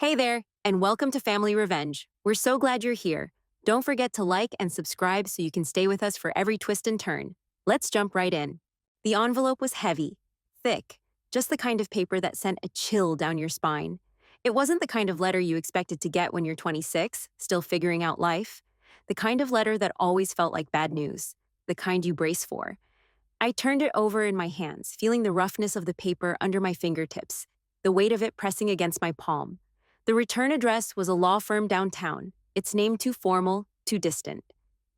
Hey there, and welcome to Family Revenge. We're so glad you're here. Don't forget to like and subscribe so you can stay with us for every twist and turn. Let's jump right in. The envelope was heavy, thick, just the kind of paper that sent a chill down your spine. It wasn't the kind of letter you expected to get when you're 26, still figuring out life. The kind of letter that always felt like bad news. The kind you brace for. I turned it over in my hands, feeling the roughness of the paper under my fingertips, the weight of it pressing against my palm. The return address was a law firm downtown, its name too formal, too distant.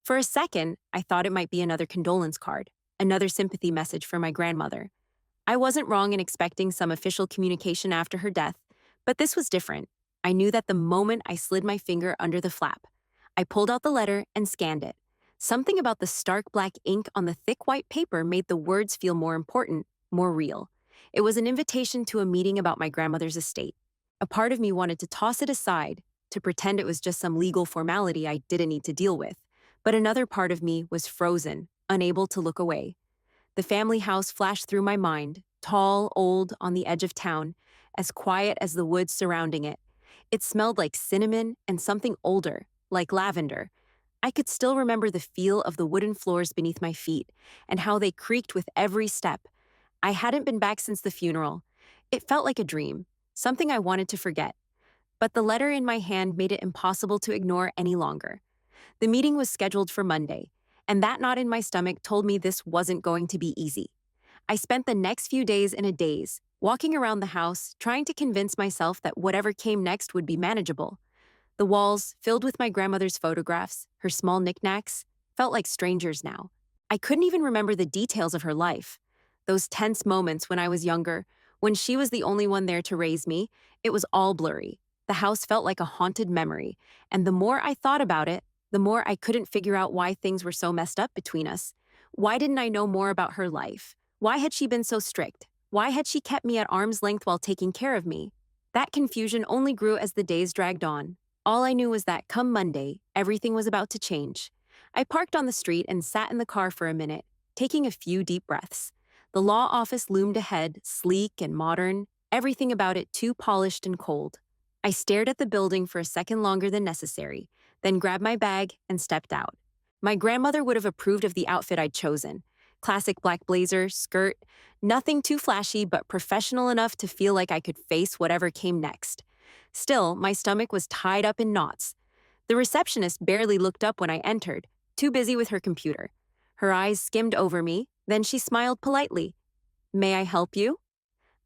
For a second, I thought it might be another condolence card, another sympathy message for my grandmother. I wasn't wrong in expecting some official communication after her death, but this was different. I knew that the moment I slid my finger under the flap. I pulled out the letter and scanned it. Something about the stark black ink on the thick white paper made the words feel more important, more real. It was an invitation to a meeting about my grandmother's estate. A part of me wanted to toss it aside, to pretend it was just some legal formality I didn't need to deal with, but another part of me was frozen, unable to look away. The family house flashed through my mind, tall, old, on the edge of town, as quiet as the woods surrounding it. It smelled like cinnamon and something older, like lavender. I could still remember the feel of the wooden floors beneath my feet and how they creaked with every step. I hadn't been back since the funeral. It felt like a dream, something I wanted to forget. But the letter in my hand made it impossible to ignore any longer. The meeting was scheduled for Monday, and that knot in my stomach told me this wasn't going to be easy. I spent the next few days in a daze, walking around the house, trying to convince myself that whatever came next would be manageable. The walls, filled with my grandmother's photographs, her small knickknacks, felt like strangers now. I couldn't even remember the details of her life. Those tense moments when I was younger, when she was the only one there to raise me, it was all blurry. The house felt like a haunted memory, and the more I thought about it, the more I couldn't figure out why things were so messed up between us. Why didn't I know more about her life? Why had she been so strict? Why had she kept me at arm's length while taking care of me? That confusion only grew as the days dragged on. All I knew was that come Monday, everything was about to change. I parked on the street and sat in the car for a minute, taking a few deep breaths. The law office loomed ahead, sleek and modern, everything about it too polished and cold. I stared at the building for a second longer than necessary, then grabbed my bag and stepped out. My grandmother would have approved of the outfit I'd chosen. Classic black blazer, skirt, nothing too flashy but professional enough to feel like I could face whatever came next. Still, my stomach was tied up in knots. The receptionist barely looked up when I entered, too busy with her computer. Her eyes skimmed over me, then she smiled politely. "May I help you?"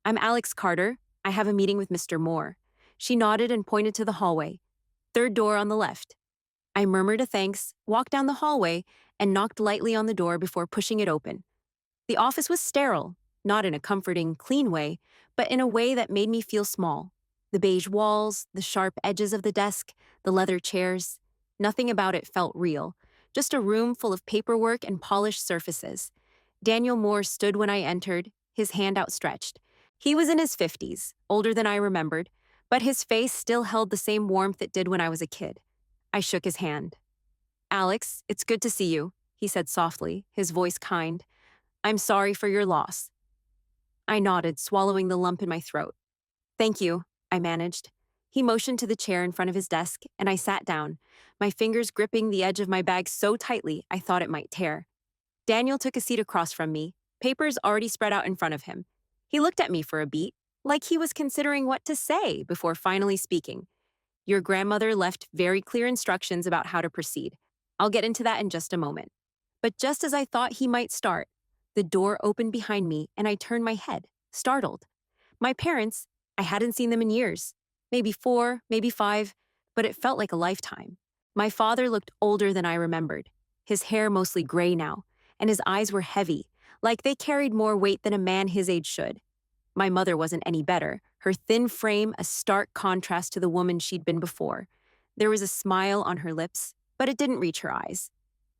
"I'm Alex Carter. I have a meeting with Mr. Moore." She nodded and pointed to the hallway. "Third door on the left." I murmured a thanks, walked down the hallway, and knocked lightly on the door before pushing it open. The office was sterile, not in a comforting, clean way, but in a way that made me feel small. The beige walls, the sharp edges of the desk, the leather chairs. Nothing about it felt real, just a room full of paperwork and polished surfaces. Daniel Moore stood when I entered, his hand outstretched. He was in his 50s, older than I remembered, but his face still held the same warmth it did when I was a kid. I shook his hand. "Alex, it's good to see you," he said softly, his voice kind. "I'm sorry for your loss." I nodded, swallowing the lump in my throat. "Thank you," I managed. He motioned to the chair in front of his desk, and I sat down, my fingers gripping the edge of my bag so tightly I thought it might tear. Daniel took a seat across from me, papers already spread out in front of him. He looked at me for a beat, like he was considering what to say before finally speaking. "Your grandmother left very clear instructions about how to proceed. I'll get into that in just a moment." But just as I thought he might start, the door opened behind me and I turned my head, startled. My parents, I hadn't seen them in years. Maybe 4, maybe 5, but it felt like a lifetime. My father looked older than I remembered, his hair mostly gray now, and his eyes were heavy, like they carried more weight than a man his age should. My mother wasn't any better, her thin frame a stark contrast to the woman she'd been before. There was a smile on her lips, but it didn't reach her eyes.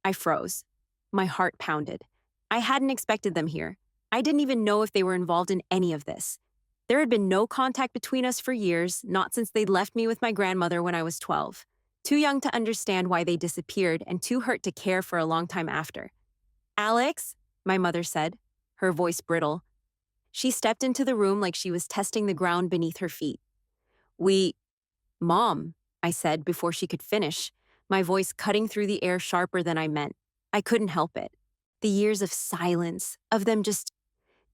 I froze. My heart pounded. I hadn't expected them here. I didn't even know if they were involved in any of this. There had been no contact between us for years, not since they'd left me with my grandmother when I was 12. Too young to understand why they disappeared and too hurt to care for a long time after. "Alex," my mother said, her voice brittle. She stepped into the room like she was testing the ground beneath her feet. We Mom, I said before she could finish, my voice cutting through the air sharper than I meant. I couldn't help it. The years of silence, of them just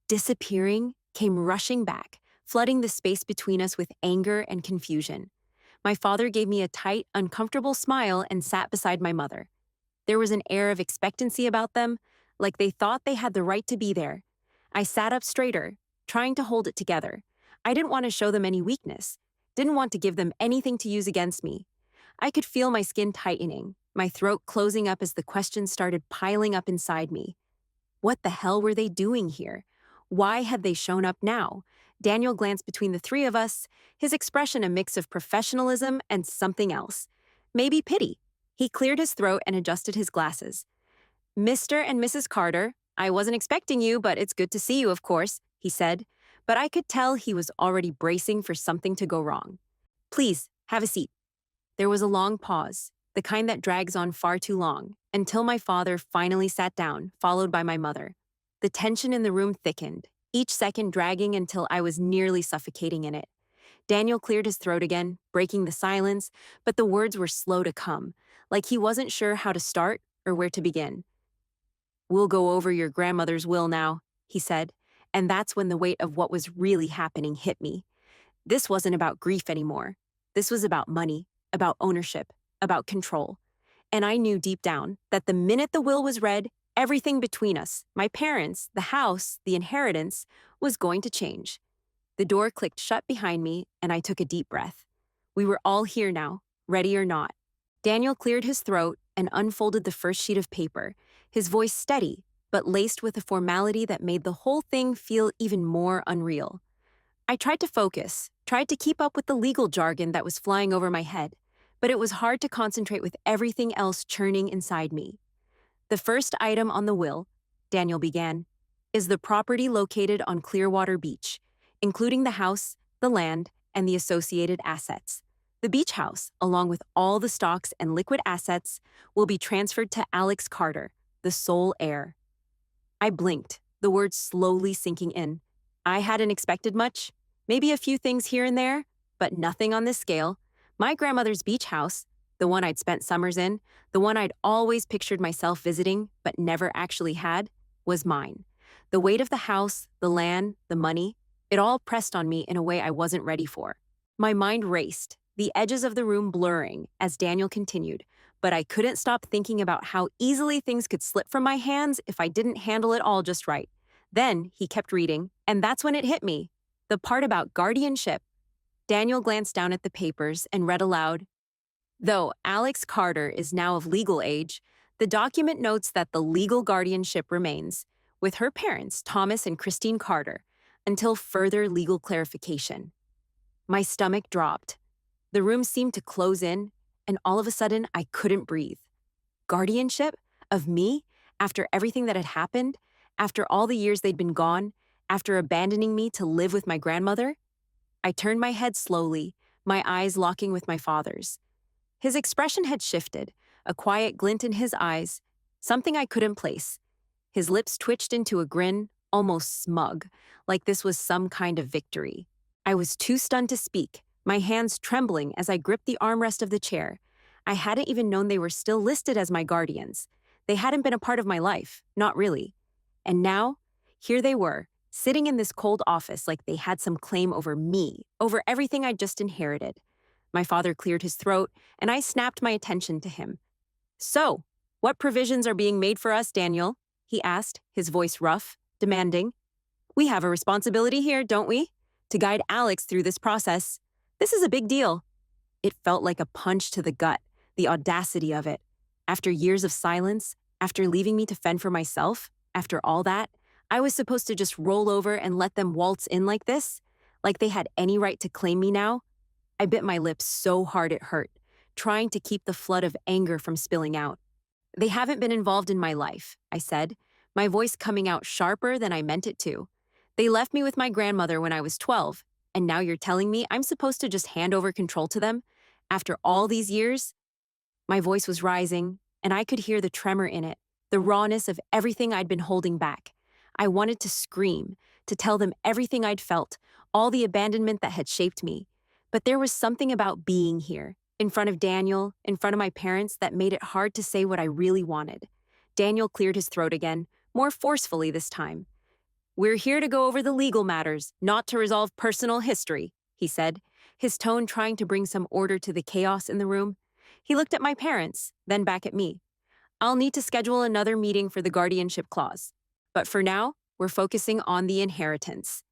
disappearing, came rushing back, flooding the space between us with anger and confusion. My father gave me a tight, uncomfortable smile and sat beside my mother. There was an air of expectancy about them, like they thought they had the right to be there. I sat up straighter, trying to hold it together. I didn't want to show them any weakness, didn't want to give them anything to use against me. I could feel my skin tightening, my throat closing up as the questions started piling up inside me. What the hell were they doing here? Why had they shown up now? Daniel glanced between the three of us, his expression a mix of professionalism and something else. Maybe pity. He cleared his throat and adjusted his glasses. Mr. and Mrs. Carter, I wasn't expecting you, but it's good to see you, of course, he said. But I could tell he was already bracing for something to go wrong. Please, have a seat. There was a long pause, the kind that drags on far too long, until my father finally sat down, followed by my mother. The tension in the room thickened, each second dragging until I was nearly suffocating in it. Daniel cleared his throat again, breaking the silence, but the words were slow to come, like he wasn't sure how to start or where to begin. We'll go over your grandmother's will now, he said, and that's when the weight of what was really happening hit me. This wasn't about grief anymore. This was about money, about ownership, about control. And I knew deep down that the minute the will was read, everything between us, my parents, the house, the inheritance, was going to change. The door clicked shut behind me, and I took a deep breath. We were all here now, ready or not. Daniel cleared his throat and unfolded the first sheet of paper, his voice steady, but laced with a formality that made the whole thing feel even more unreal. I tried to focus, tried to keep up with the legal jargon that was flying over my head, but it was hard to concentrate with everything else churning inside me. The first item on the will, Daniel began, is the property located on Clearwater Beach, including the house, the land, and the associated assets. The beach house, along with all the stocks and liquid assets, will be transferred to Alex Carter, the sole heir. I blinked, the words slowly sinking in. I hadn't expected much, maybe a few things here and there, but nothing on this scale. My grandmother's beach house, the one I'd spent summers in, the one I'd always pictured myself visiting but never actually had, was mine. The weight of the house, the land, the money, it all pressed on me in a way I wasn't ready for. My mind raced, the edges of the room blurring as Daniel continued, but I couldn't stop thinking about how easily things could slip from my hands if I didn't handle it all just right. Then he kept reading, and that's when it hit me. The part about guardianship. Daniel glanced down at the papers and read aloud, "Though Alex Carter is now of legal age, the document notes that the legal guardianship remains, with her parents, Thomas and Christine Carter, until further legal clarification." My stomach dropped. The room seemed to close in, and all of a sudden, I couldn't breathe. Guardianship? Of me? After everything that had happened? After all the years they'd been gone? After abandoning me to live with my grandmother? I turned my head slowly, my eyes locking with my father's. His expression had shifted, a quiet glint in his eyes, something I couldn't place. His lips twitched into a grin, almost smug, like this was some kind of victory. I was too stunned to speak, my hands trembling as I gripped the armrest of the chair. I hadn't even known they were still listed as my guardians. They hadn't been a part of my life, not really. And now, here they were, sitting in this cold office like they had some claim over me, over everything I'd just inherited. My father cleared his throat, and I snapped my attention to him. "So, what provisions are being made for us, Daniel?" he asked, his voice rough, demanding. "We have a responsibility here, don't we? To guide Alex through this process. This is a big deal." It felt like a punch to the gut, the audacity of it. After years of silence, after leaving me to fend for myself, after all that, I was supposed to just roll over and let them waltz in like this? Like they had any right to claim me now? I bit my lips so hard it hurt, trying to keep the flood of anger from spilling out. "They haven't been involved in my life," I said, my voice coming out sharper than I meant it to. "They left me with my grandmother when I was 12, and now you're telling me I'm supposed to just hand over control to them? After all these years?" My voice was rising, and I could hear the tremor in it, the rawness of everything I'd been holding back. I wanted to scream, to tell them everything I'd felt, all the abandonment that had shaped me. But there was something about being here, in front of Daniel, in front of my parents, that made it hard to say what I really wanted. Daniel cleared his throat again, more forcefully this time. "We're here to go over the legal matters, not to resolve personal history," he said, his tone trying to bring some order to the chaos in the room. He looked at my parents, then back at me. "I'll need to schedule another meeting for the guardianship clause. But for now, we're focusing on the inheritance."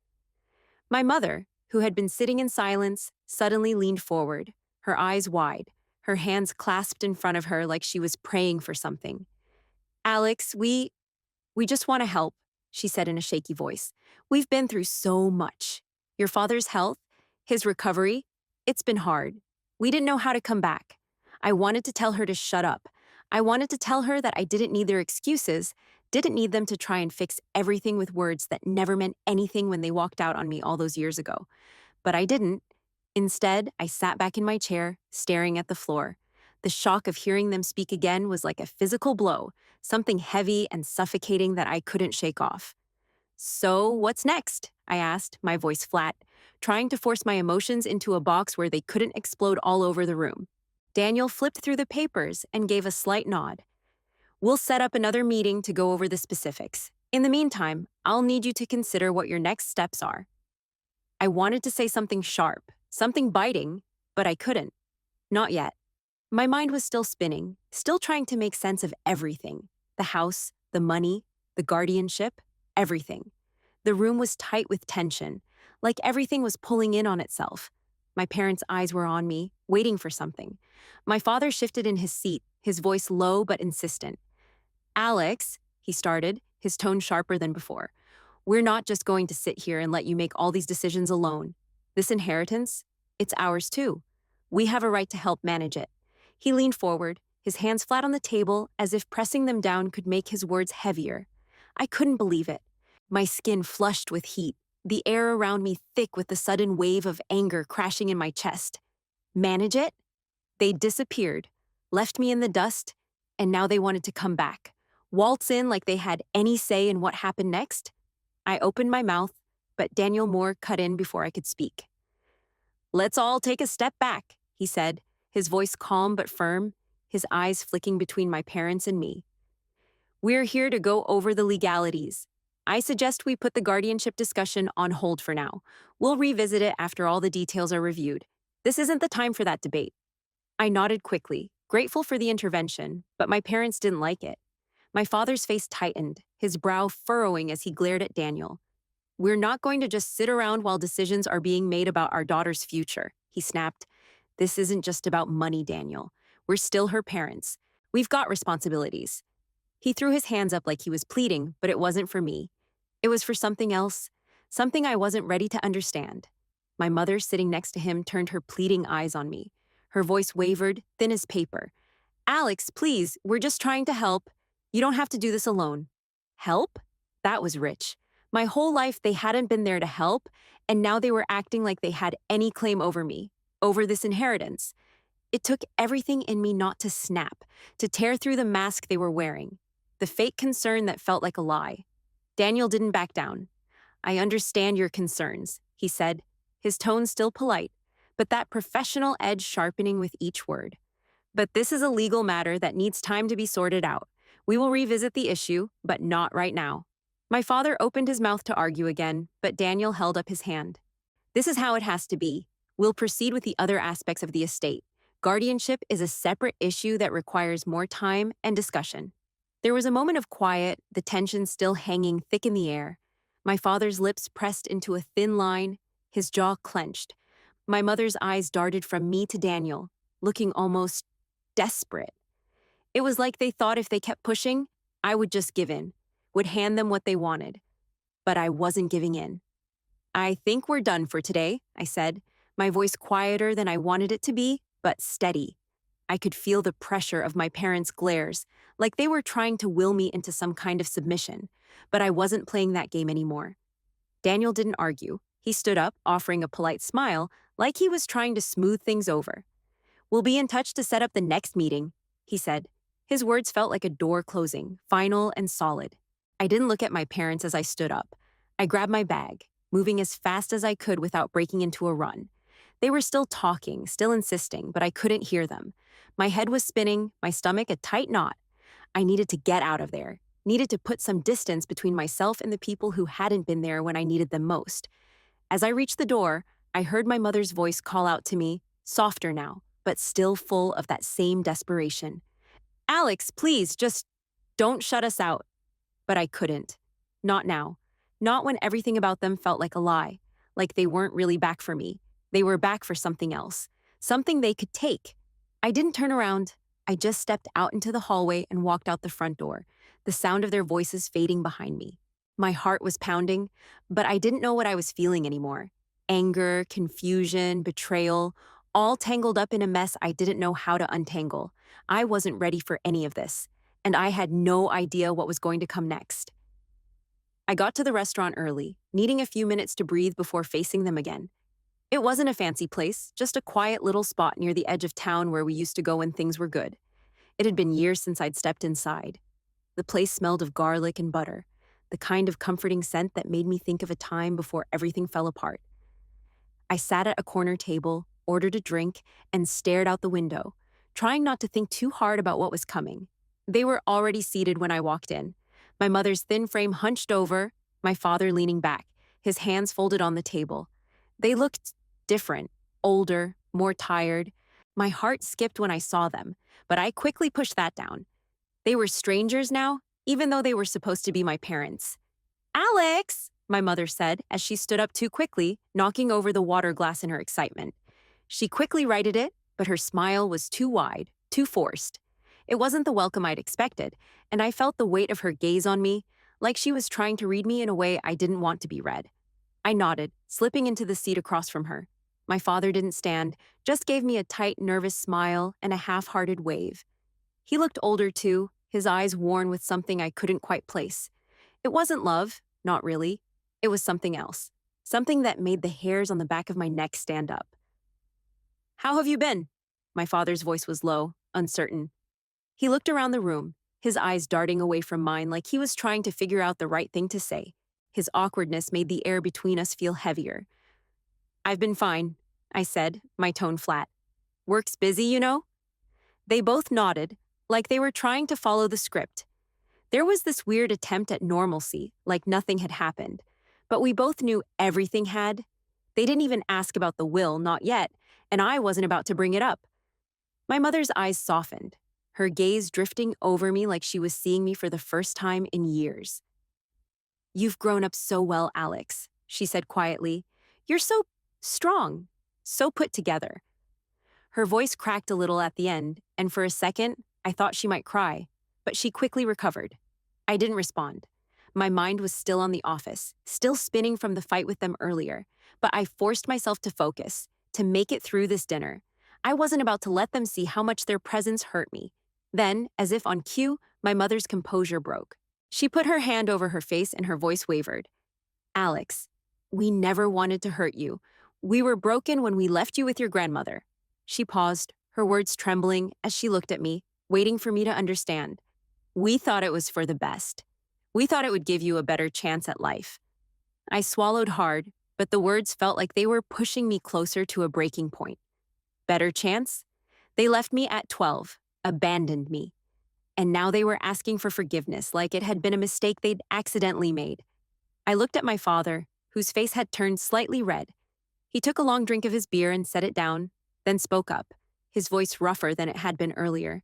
My mother, who had been sitting in silence, suddenly leaned forward, her eyes wide, her hands clasped in front of her like she was praying for something. "Alex, we just want to help," she said in a shaky voice. "We've been through so much. Your father's health, his recovery, it's been hard. We didn't know how to come back. I wanted to tell her to shut up. I wanted to tell her that I didn't need their excuses, didn't need them to try and fix everything with words that never meant anything when they walked out on me all those years ago. But I didn't. Instead, I sat back in my chair, staring at the floor. The shock of hearing them speak again was like a physical blow, something heavy and suffocating that I couldn't shake off. "So, what's next?" I asked, my voice flat, trying to force my emotions into a box where they couldn't explode all over the room. Daniel flipped through the papers and gave a slight nod. "We'll set up another meeting to go over the specifics. In the meantime, I'll need you to consider what your next steps are." I wanted to say something sharp, something biting, but I couldn't. Not yet. My mind was still spinning, still trying to make sense of everything. The house, the money, the guardianship, everything. The room was tight with tension, like everything was pulling in on itself. My parents' eyes were on me, waiting for something. My father shifted in his seat, his voice low but insistent. "Alex," he started, his tone sharper than before, "we're not just going to sit here and let you make all these decisions alone. This inheritance, it's ours too. We have a right to help manage it." He leaned forward, his hands flat on the table as if pressing them down could make his words heavier. I couldn't believe it. My skin flushed with heat, the air around me thick with the sudden wave of anger crashing in my chest. Manage it? They disappeared, left me in the dust, and now they wanted to come back. Waltz in like they had any say in what happened next? I opened my mouth, but Daniel Moore cut in before I could speak. "Let's all take a step back," he said, his voice calm but firm, his eyes flicking between my parents and me. "We're here to go over the legalities. I suggest we put the guardianship discussion on hold for now. We'll revisit it after all the details are reviewed. This isn't the time for that debate." I nodded quickly, grateful for the intervention, but my parents didn't like it. My father's face tightened, his brow furrowing as he glared at Daniel. "We're not going to just sit around while decisions are being made about our daughter's future," he snapped. "This isn't just about money, Daniel. We're still her parents. We've got responsibilities." He threw his hands up like he was pleading, but it wasn't for me. It was for something else, something I wasn't ready to understand. My mother, sitting next to him, turned her pleading eyes on me. Her voice wavered, thin as paper. "Alex, please, we're just trying to help. You don't have to do this alone." Help? That was rich. My whole life they hadn't been there to help, and now they were acting like they had any claim over me, over this inheritance. It took everything in me not to snap, to tear through the mask they were wearing, the fake concern that felt like a lie. Daniel didn't back down. "I understand your concerns," he said, his tone still polite, but that professional edge sharpening with each word. "But this is a legal matter that needs time to be sorted out. We will revisit the issue, but not right now." My father opened his mouth to argue again, but Daniel held up his hand. "This is how it has to be. We'll proceed with the other aspects of the estate. Guardianship is a separate issue that requires more time and discussion." There was a moment of quiet, the tension still hanging thick in the air. My father's lips pressed into a thin line, his jaw clenched. My mother's eyes darted from me to Daniel, looking almost desperate. It was like they thought if they kept pushing, I would just give in, would hand them what they wanted. But I wasn't giving in. "I think we're done for today," I said, my voice quieter than I wanted it to be, but steady. I could feel the pressure of my parents' glares, like they were trying to will me into some kind of submission, but I wasn't playing that game anymore. Daniel didn't argue. He stood up, offering a polite smile, like he was trying to smooth things over. "We'll be in touch to set up the next meeting," he said. His words felt like a door closing, final and solid. I didn't look at my parents as I stood up. I grabbed my bag, moving as fast as I could without breaking into a run. They were still talking, still insisting, but I couldn't hear them. My head was spinning, my stomach a tight knot. I needed to get out of there, needed to put some distance between myself and the people who hadn't been there when I needed them most. As I reached the door, I heard my mother's voice call out to me, softer now, but still full of that same desperation. Alex, please, just don't shut us out. But I couldn't. Not now. Not when everything about them felt like a lie, like they weren't really back for me. They were back for something else, something they could take. I didn't turn around. I just stepped out into the hallway and walked out the front door, the sound of their voices fading behind me. My heart was pounding, but I didn't know what I was feeling anymore. Anger, confusion, betrayal, all tangled up in a mess I didn't know how to untangle. I wasn't ready for any of this, and I had no idea what was going to come next. I got to the restaurant early, needing a few minutes to breathe before facing them again. It wasn't a fancy place, just a quiet little spot near the edge of town where we used to go when things were good. It had been years since I'd stepped inside. The place smelled of garlic and butter, the kind of comforting scent that made me think of a time before everything fell apart. I sat at a corner table, ordered a drink, and stared out the window, trying not to think too hard about what was coming. They were already seated when I walked in. My mother's thin frame hunched over, my father leaning back, his hands folded on the table. They looked different, older, more tired. My heart skipped when I saw them, but I quickly pushed that down. They were strangers now, even though they were supposed to be my parents. Alex, my mother said as she stood up too quickly, knocking over the water glass in her excitement. She quickly righted it, but her smile was too wide, too forced. It wasn't the welcome I'd expected, and I felt the weight of her gaze on me, like she was trying to read me in a way I didn't want to be read. I nodded, slipping into the seat across from her. My father didn't stand, just gave me a tight, nervous smile and a half-hearted wave. He looked older too, his eyes worn with something I couldn't quite place. It wasn't love, not really. It was something else, something that made the hairs on the back of my neck stand up. How have you been? My father's voice was low, uncertain. He looked around the room, his eyes darting away from mine like he was trying to figure out the right thing to say. His awkwardness made the air between us feel heavier. I've been fine, I said, my tone flat. Work's busy, you know? They both nodded, like they were trying to follow the script. There was this weird attempt at normalcy, like nothing had happened. But we both knew everything had. They didn't even ask about the will, not yet, and I wasn't about to bring it up. My mother's eyes softened, her gaze drifting over me like she was seeing me for the first time in years. You've grown up so well, Alex, she said quietly. You're so strong, so put together. Her voice cracked a little at the end, and for a second, I thought she might cry, but she quickly recovered. I didn't respond. My mind was still on the office, still spinning from the fight with them earlier, but I forced myself to focus, to make it through this dinner. I wasn't about to let them see how much their presence hurt me. Then, as if on cue, my mother's composure broke. She put her hand over her face and her voice wavered. Alex, we never wanted to hurt you. We were broken when we left you with your grandmother. She paused, her words trembling as she looked at me, waiting for me to understand. We thought it was for the best. We thought it would give you a better chance at life. I swallowed hard, but the words felt like they were pushing me closer to a breaking point. Better chance? They left me at 12, abandoned me. And now they were asking for forgiveness like it had been a mistake they'd accidentally made. I looked at my father, whose face had turned slightly red. He took a long drink of his beer and set it down, then spoke up, his voice rougher than it had been earlier.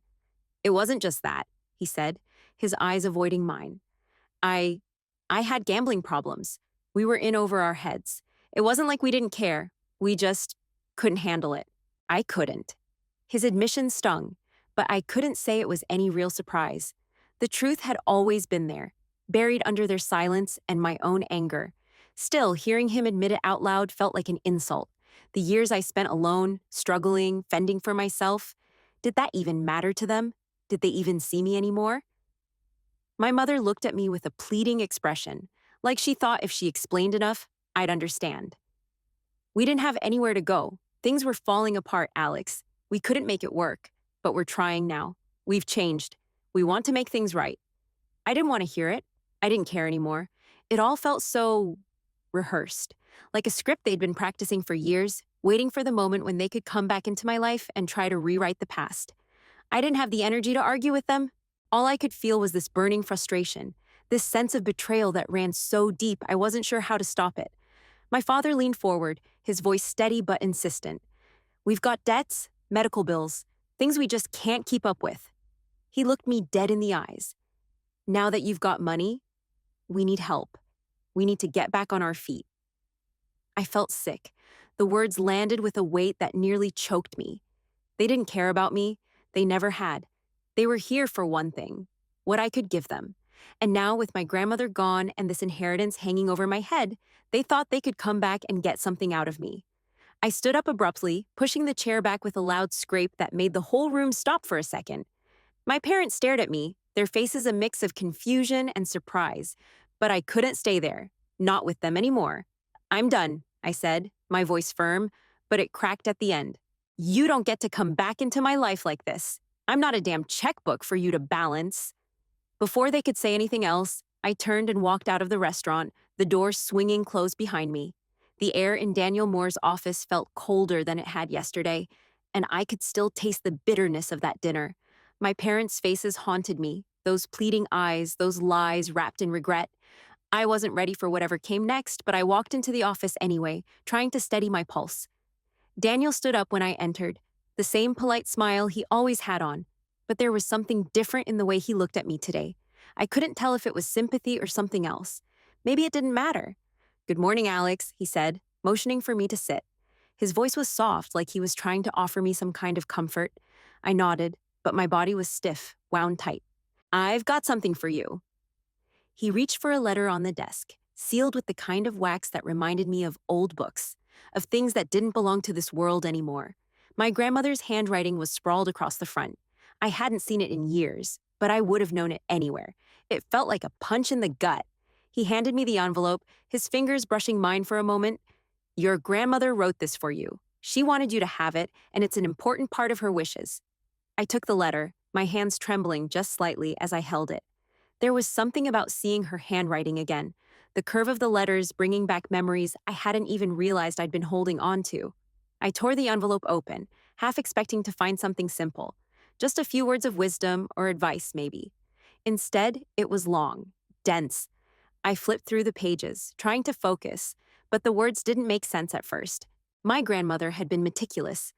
It wasn't just that, he said, his eyes avoiding mine. I had gambling problems. We were in over our heads. It wasn't like we didn't care. We just couldn't handle it. I couldn't. His admission stung, but I couldn't say it was any real surprise. The truth had always been there, buried under their silence and my own anger. Still, hearing him admit it out loud felt like an insult. The years I spent alone, struggling, fending for myself, did that even matter to them? Did they even see me anymore? My mother looked at me with a pleading expression, like she thought if she explained enough, I'd understand. We didn't have anywhere to go. Things were falling apart, Alex. We couldn't make it work, but we're trying now. We've changed. We want to make things right. I didn't want to hear it. I didn't care anymore. It all felt so rehearsed, like a script they'd been practicing for years, waiting for the moment when they could come back into my life and try to rewrite the past. I didn't have the energy to argue with them. All I could feel was this burning frustration, this sense of betrayal that ran so deep I wasn't sure how to stop it. My father leaned forward, his voice steady but insistent. We've got debts, medical bills, things we just can't keep up with. He looked me dead in the eyes. Now that you've got money, we need help. We need to get back on our feet. I felt sick. The words landed with a weight that nearly choked me. They didn't care about me. They never had. They were here for one thing, what I could give them. And now, with my grandmother gone and this inheritance hanging over my head, they thought they could come back and get something out of me. I stood up abruptly, pushing the chair back with a loud scrape that made the whole room stop for a second. My parents stared at me, their faces a mix of confusion and surprise. But I couldn't stay there, not with them anymore. I'm done, I said, my voice firm, but it cracked at the end. You don't get to come back into my life like this. I'm not a damn checkbook for you to balance. Before they could say anything else, I turned and walked out of the restaurant, the door swinging closed behind me. The air in Daniel Moore's office felt colder than it had yesterday, and I could still taste the bitterness of that dinner. My parents' faces haunted me, those pleading eyes, those lies wrapped in regret. I wasn't ready for whatever came next, but I walked into the office anyway, trying to steady my pulse. Daniel stood up when I entered, the same polite smile he always had on, but there was something different in the way he looked at me today. I couldn't tell if it was sympathy or something else. Maybe it didn't matter. Good morning, Alex, he said, motioning for me to sit. His voice was soft, like he was trying to offer me some kind of comfort. I nodded, but my body was stiff, wound tight. I've got something for you. He reached for a letter on the desk, sealed with the kind of wax that reminded me of old books, of things that didn't belong to this world anymore. My grandmother's handwriting was sprawled across the front. I hadn't seen it in years, but I would have known it anywhere. It felt like a punch in the gut. He handed me the envelope, his fingers brushing mine for a moment. Your grandmother wrote this for you. She wanted you to have it, and it's an important part of her wishes. I took the letter, my hands trembling just slightly as I held it. There was something about seeing her handwriting again, the curve of the letters bringing back memories I hadn't even realized I'd been holding on to. I tore the envelope open, half expecting to find something simple. Just a few words of wisdom or advice, maybe. Instead, it was long, dense. I flipped through the pages, trying to focus, but the words didn't make sense at first. My grandmother had been meticulous.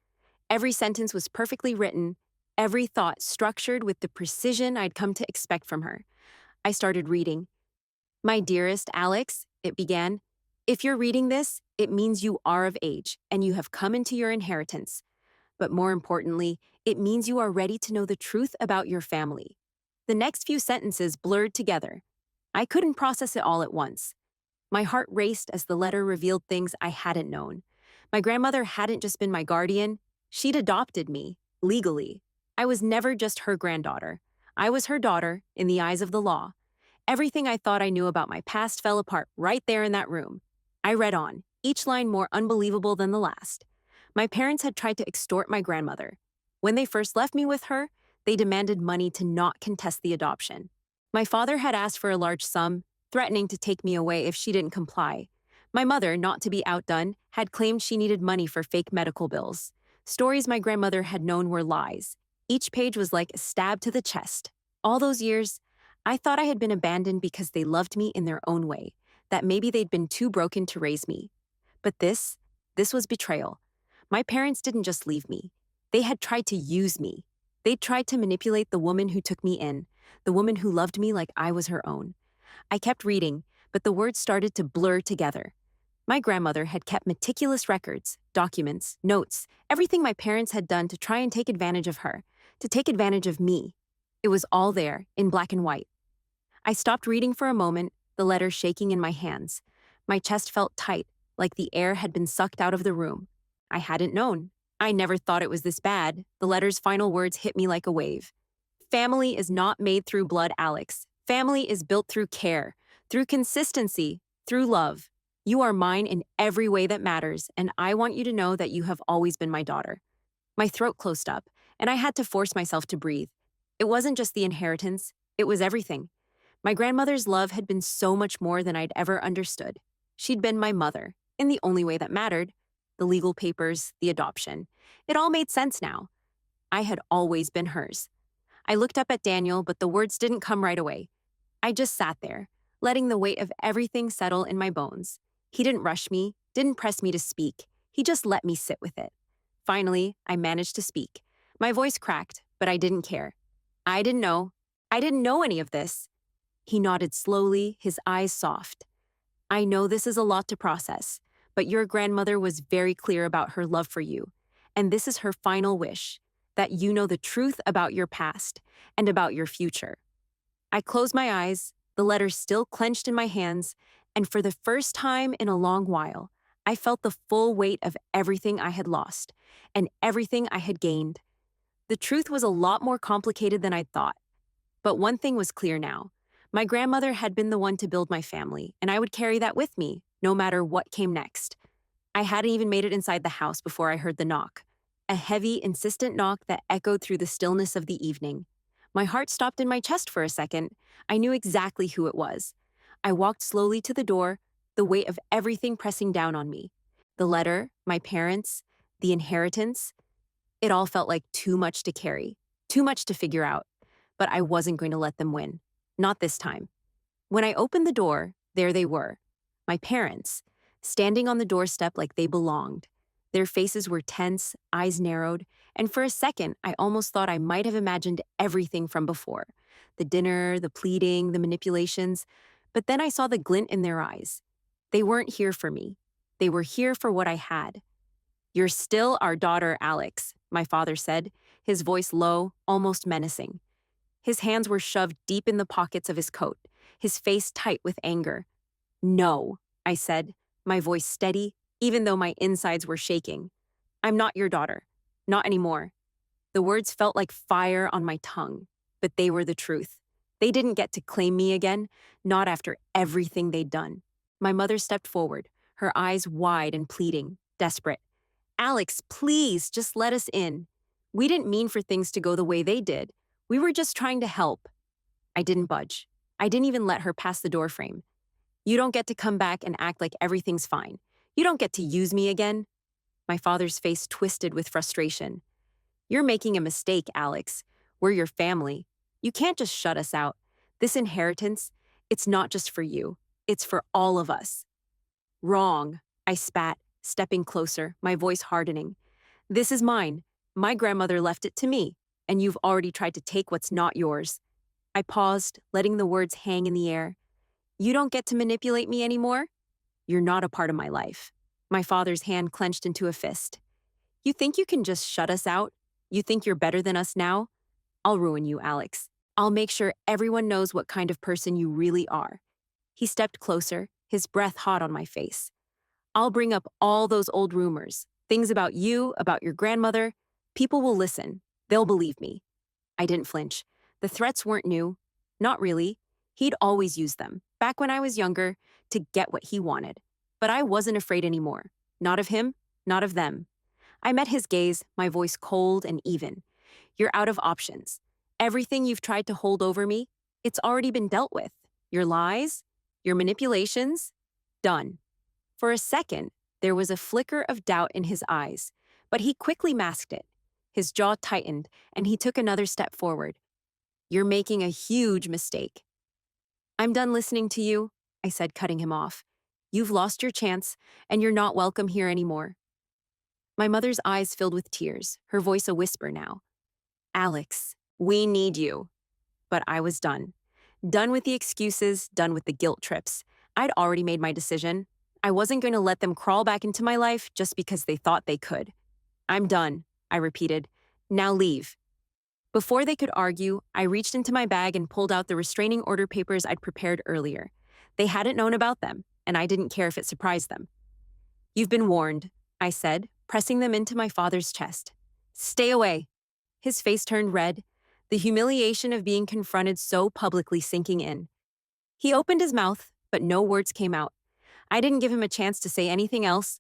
Every sentence was perfectly written, every thought structured with the precision I'd come to expect from her. I started reading. My dearest Alex, it began, if you're reading this, it means you are of age and you have come into your inheritance. But more importantly, it means you are ready to know the truth about your family. The next few sentences blurred together. I couldn't process it all at once. My heart raced as the letter revealed things I hadn't known. My grandmother hadn't just been my guardian, she'd adopted me, legally. I was never just her granddaughter. I was her daughter, in the eyes of the law. Everything I thought I knew about my past fell apart right there in that room. I read on, each line more unbelievable than the last. My parents had tried to extort my grandmother. When they first left me with her, they demanded money to not contest the adoption. My father had asked for a large sum, threatening to take me away if she didn't comply. My mother, not to be outdone, had claimed she needed money for fake medical bills. Stories my grandmother had known were lies. Each page was like a stab to the chest. All those years, I thought I had been abandoned because they loved me in their own way, that maybe they'd been too broken to raise me. But this was betrayal. My parents didn't just leave me. They had tried to use me. They'd tried to manipulate the woman who took me in, the woman who loved me like I was her own. I kept reading, but the words started to blur together. My grandmother had kept meticulous records, documents, notes, everything my parents had done to try and take advantage of her, to take advantage of me. It was all there, in black and white. I stopped reading for a moment, the letter shaking in my hands. My chest felt tight, like the air had been sucked out of the room. I hadn't known. I never thought it was this bad. The letter's final words hit me like a wave. Family is not made through blood, Alex. Family is built through care, through consistency, through love. You are mine in every way that matters, and I want you to know that you have always been my daughter. My throat closed up, and I had to force myself to breathe. It wasn't just the inheritance, it was everything. My grandmother's love had been so much more than I'd ever understood. She'd been my mother, in the only way that mattered. the legal papers, the adoption. It all made sense now. I had always been hers. I looked up at Daniel, but the words didn't come right away. I just sat there, letting the weight of everything settle in my bones. He didn't rush me, didn't press me to speak. He just let me sit with it. Finally, I managed to speak. My voice cracked, but I didn't care. I didn't know. I didn't know any of this. He nodded slowly, his eyes soft. I know this is a lot to process, but your grandmother was very clear about her love for you, and this is her final wish, that you know the truth about your past and about your future. I closed my eyes, the letter still clenched in my hands, and for the first time in a long while, I felt the full weight of everything I had lost and everything I had gained. The truth was a lot more complicated than I'd thought. But one thing was clear now. My grandmother had been the one to build my family, and I would carry that with me, no matter what came next. I hadn't even made it inside the house before I heard the knock. A heavy, insistent knock that echoed through the stillness of the evening. My heart stopped in my chest for a second. I knew exactly who it was. I walked slowly to the door, the weight of everything pressing down on me. The letter, my parents, the inheritance. It all felt like too much to carry, too much to figure out. But I wasn't going to let them win. Not this time. When I opened the door, there they were. My parents, standing on the doorstep like they belonged. Their faces were tense, eyes narrowed, and for a second, I almost thought I might have imagined everything from before. The dinner, the pleading, the manipulations. But then I saw the glint in their eyes. They weren't here for me. They were here for what I had. "You're still our daughter, Alex," my father said, his voice low, almost menacing. His hands were shoved deep in the pockets of his coat, his face tight with anger. "No," I said, my voice steady, even though my insides were shaking. "I'm not your daughter. Not anymore." The words felt like fire on my tongue, but they were the truth. They didn't get to claim me again, not after everything they'd done. My mother stepped forward, her eyes wide and pleading, desperate. "Alex, please, just let us in. We didn't mean for things to go the way they did. We were just trying to help." I didn't budge. I didn't even let her pass the doorframe. "You don't get to come back and act like everything's fine. You don't get to use me again." My father's face twisted with frustration. "You're making a mistake, Alex. We're your family. You can't just shut us out. This inheritance, it's not just for you. It's for all of us." "Wrong," I spat, stepping closer, my voice hardening. "This is mine. My grandmother left it to me, and you've already tried to take what's not yours." I paused, letting the words hang in the air. "You don't get to manipulate me anymore? You're not a part of my life." My father's hand clenched into a fist. "You think you can just shut us out? You think you're better than us now? I'll ruin you, Alex. I'll make sure everyone knows what kind of person you really are." He stepped closer, his breath hot on my face. "I'll bring up all those old rumors, things about you, about your grandmother. People will listen. They'll believe me." I didn't flinch. The threats weren't new. Not really. He'd always used them, back when I was younger, to get what he wanted. But I wasn't afraid anymore. Not of him, not of them. I met his gaze, my voice cold and even. "You're out of options. Everything you've tried to hold over me, it's already been dealt with. Your lies, your manipulations, done." For a second, there was a flicker of doubt in his eyes, but he quickly masked it. His jaw tightened, and he took another step forward. "You're making a huge mistake." "I'm done listening to you," I said, cutting him off. "You've lost your chance, and you're not welcome here anymore." My mother's eyes filled with tears, her voice a whisper now. "Alex, we need you." But I was done. Done with the excuses, done with the guilt trips. I'd already made my decision. I wasn't going to let them crawl back into my life just because they thought they could. "I'm done," I repeated. "Now leave." Before they could argue, I reached into my bag and pulled out the restraining order papers I'd prepared earlier. They hadn't known about them, and I didn't care if it surprised them. "You've been warned," I said, pressing them into my father's chest. "Stay away." His face turned red, the humiliation of being confronted so publicly sinking in. He opened his mouth, but no words came out. I didn't give him a chance to say anything else.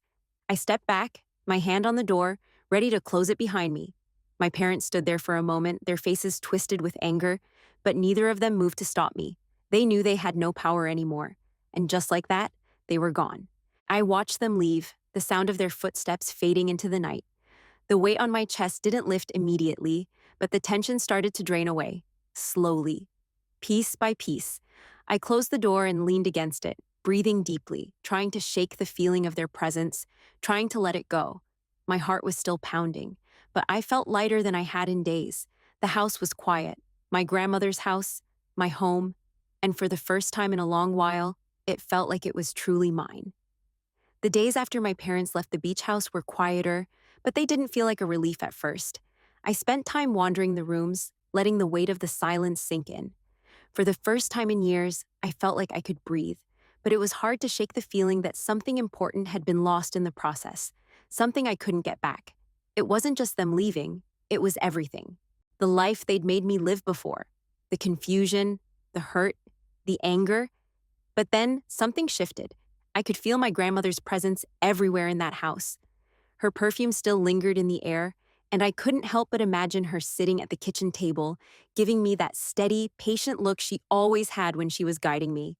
I stepped back, my hand on the door, ready to close it behind me. My parents stood there for a moment, their faces twisted with anger, but neither of them moved to stop me. They knew they had no power anymore. And just like that, they were gone. I watched them leave, the sound of their footsteps fading into the night. The weight on my chest didn't lift immediately, but the tension started to drain away, slowly, piece by piece. I closed the door and leaned against it, breathing deeply, trying to shake the feeling of their presence, trying to let it go. My heart was still pounding, but I felt lighter than I had in days. The house was quiet, my grandmother's house, my home, and for the first time in a long while, it felt like it was truly mine. The days after my parents left the beach house were quieter, but they didn't feel like a relief at first. I spent time wandering the rooms, letting the weight of the silence sink in. For the first time in years, I felt like I could breathe, but it was hard to shake the feeling that something important had been lost in the process, something I couldn't get back. It wasn't just them leaving, it was everything. The life they'd made me live before, the confusion, the hurt, the anger. But then something shifted. I could feel my grandmother's presence everywhere in that house. Her perfume still lingered in the air, and I couldn't help but imagine her sitting at the kitchen table, giving me that steady, patient look she always had when she was guiding me.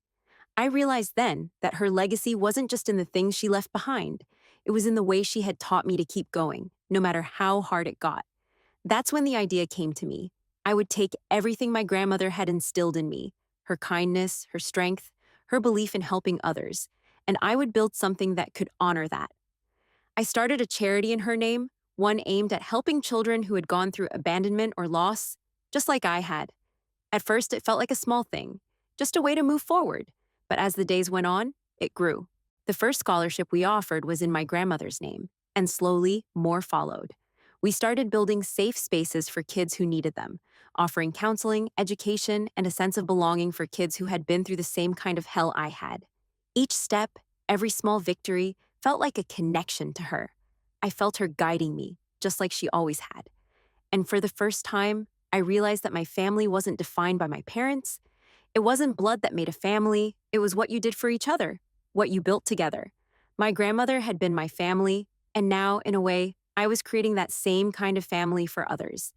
I realized then that her legacy wasn't just in the things she left behind. It was in the way she had taught me to keep going, no matter how hard it got. That's when the idea came to me. I would take everything my grandmother had instilled in me, her kindness, her strength, her belief in helping others, and I would build something that could honor that. I started a charity in her name, one aimed at helping children who had gone through abandonment or loss, just like I had. At first, it felt like a small thing, just a way to move forward. But as the days went on, it grew. The first scholarship we offered was in my grandmother's name, and slowly, more followed. We started building safe spaces for kids who needed them, offering counseling, education, and a sense of belonging for kids who had been through the same kind of hell I had. Each step, every small victory, felt like a connection to her. I felt her guiding me, just like she always had. And for the first time, I realized that my family wasn't defined by my parents. It wasn't blood that made a family, it was what you did for each other, what you built together. My grandmother had been my family, and now, in a way, I was creating that same kind of family for others.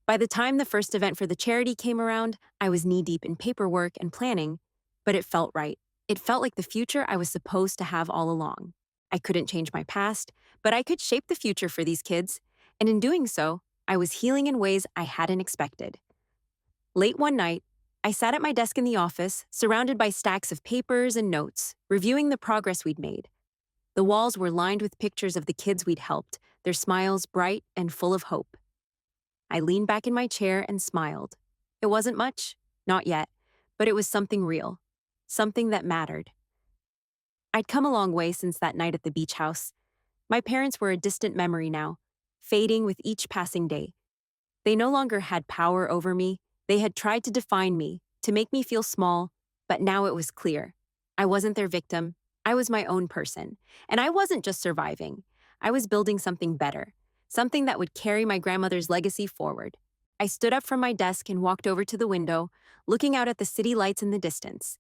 By the time the first event for the charity came around, I was knee-deep in paperwork and planning, but it felt right. It felt like the future I was supposed to have all along. I couldn't change my past, but I could shape the future for these kids, and in doing so, I was healing in ways I hadn't expected. Late one night, I sat at my desk in the office, surrounded by stacks of papers and notes, reviewing the progress we'd made. The walls were lined with pictures of the kids we'd helped, their smiles bright and full of hope. I leaned back in my chair and smiled. It wasn't much, not yet, but it was something real, something that mattered. I'd come a long way since that night at the beach house. My parents were a distant memory now, fading with each passing day. They no longer had power over me. They had tried to define me, to make me feel small, but now it was clear. I wasn't their victim. I was my own person. And I wasn't just surviving. I was building something better, something that would carry my grandmother's legacy forward. I stood up from my desk and walked over to the window, looking out at the city lights in the distance.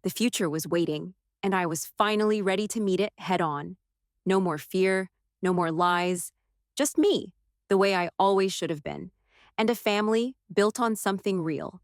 The future was waiting, and I was finally ready to meet it head on. No more fear, no more lies, just me, the way I always should have been, and a family built on something real.